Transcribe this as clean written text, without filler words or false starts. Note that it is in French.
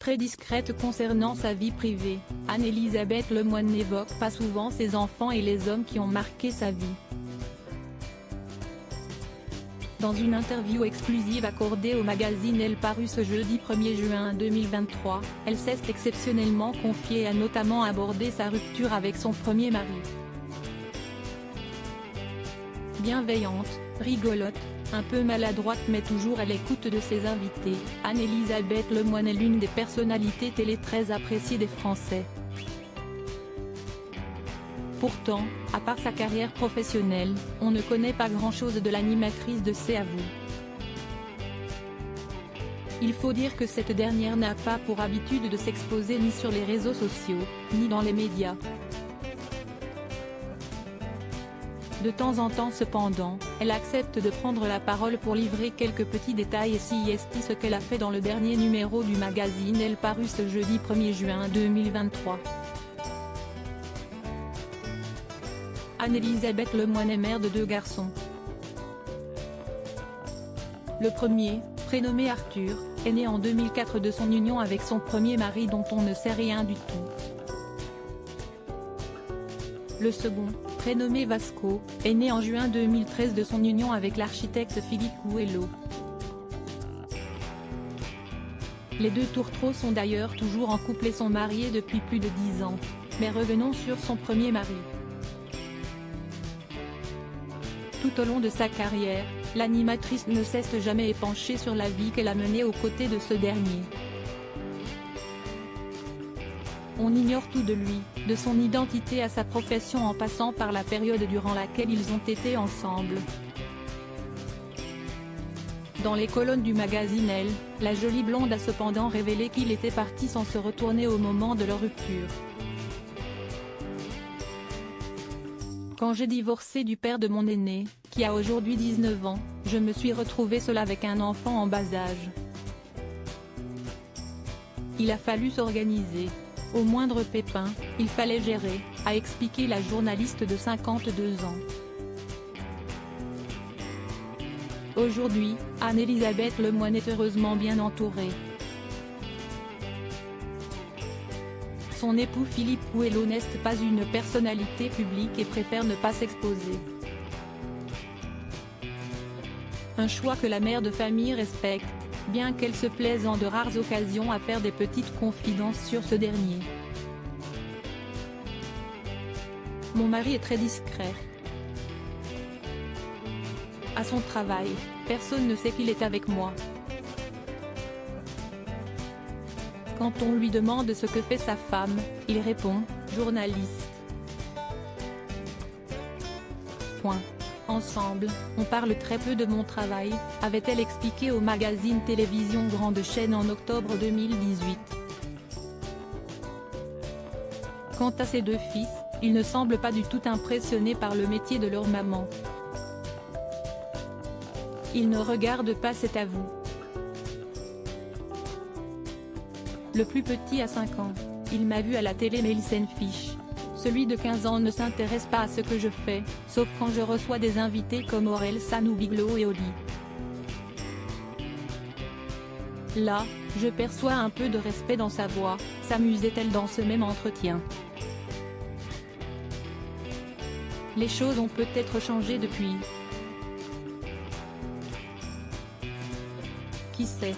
très discrète concernant sa vie privée, Anne-Elisabeth Lemoine n'évoque pas souvent ses enfants et les hommes qui ont marqué sa vie. Dans une interview exclusive accordée au magazine Elle parue ce jeudi 1er juin 2023, elle s'est exceptionnellement confiée et a notamment abordé sa rupture avec son premier mari. Bienveillante, rigolote, un peu maladroite mais toujours à l'écoute de ses invités, Anne-Elisabeth Lemoine est l'une des personnalités télé très appréciées des Français. Pourtant, à part sa carrière professionnelle, on ne connaît pas grand-chose de l'animatrice de C'est à vous. Il faut dire que cette dernière n'a pas pour habitude de s'exposer ni sur les réseaux sociaux, ni dans les médias. De temps en temps cependant, elle accepte de prendre la parole pour livrer quelques petits détails et c'est ce qu'elle a fait dans le dernier numéro du magazine Elle paru ce jeudi 1er juin 2023. Anne-Elisabeth Lemoine est mère de 2 garçons. Le premier, prénommé Arthur, est né en 2004 de son union avec son premier mari dont on ne sait rien du tout. Le second, prénommé Vasco, est né en juin 2013 de son union avec l'architecte Philippe Coelho. Les 2 tourtereaux sont d'ailleurs toujours en couple et sont mariés depuis plus de 10 ans. Mais revenons sur son premier mari. Tout au long de sa carrière, l'animatrice ne cesse jamais épanchée sur la vie qu'elle a menée aux côtés de ce dernier. On ignore tout de lui, de son identité à sa profession en passant par la période durant laquelle ils ont été ensemble. Dans les colonnes du magazine Elle, la jolie blonde a cependant révélé qu'il était parti sans se retourner au moment de leur rupture. Quand j'ai divorcé du père de mon aîné, qui a aujourd'hui 19 ans, je me suis retrouvée seule avec un enfant en bas âge. Il a fallu s'organiser. Au moindre pépin, il fallait gérer, a expliqué la journaliste de 52 ans. Aujourd'hui, Anne-Elisabeth Lemoine est heureusement bien entourée. Son époux Philippe Coelho n'est pas une personnalité publique et préfère ne pas s'exposer. Un choix que la mère de famille respecte, bien qu'elle se plaise en de rares occasions à faire des petites confidences sur ce dernier. Mon mari est très discret. À son travail, personne ne sait qu'il est avec moi. Quand on lui demande ce que fait sa femme, il répond « journaliste ». Point. Ensemble, on parle très peu de mon travail, avait-elle expliqué au magazine Télévision Grande Chaîne en octobre 2018. Quant à ses 2 fils, ils ne semblent pas du tout impressionnés par le métier de leur maman. Ils ne regardent pas C'est à vous. Le plus petit a 5 ans, il m'a vu à la télé mais il s'en fiche. Celui de 15 ans ne s'intéresse pas à ce que je fais, sauf quand je reçois des invités comme Aurel San ou Biglo et Oli. Là, je perçois un peu de respect dans sa voix, s'amusait-elle dans ce même entretien. Les choses ont peut-être changé depuis. Qui sait ?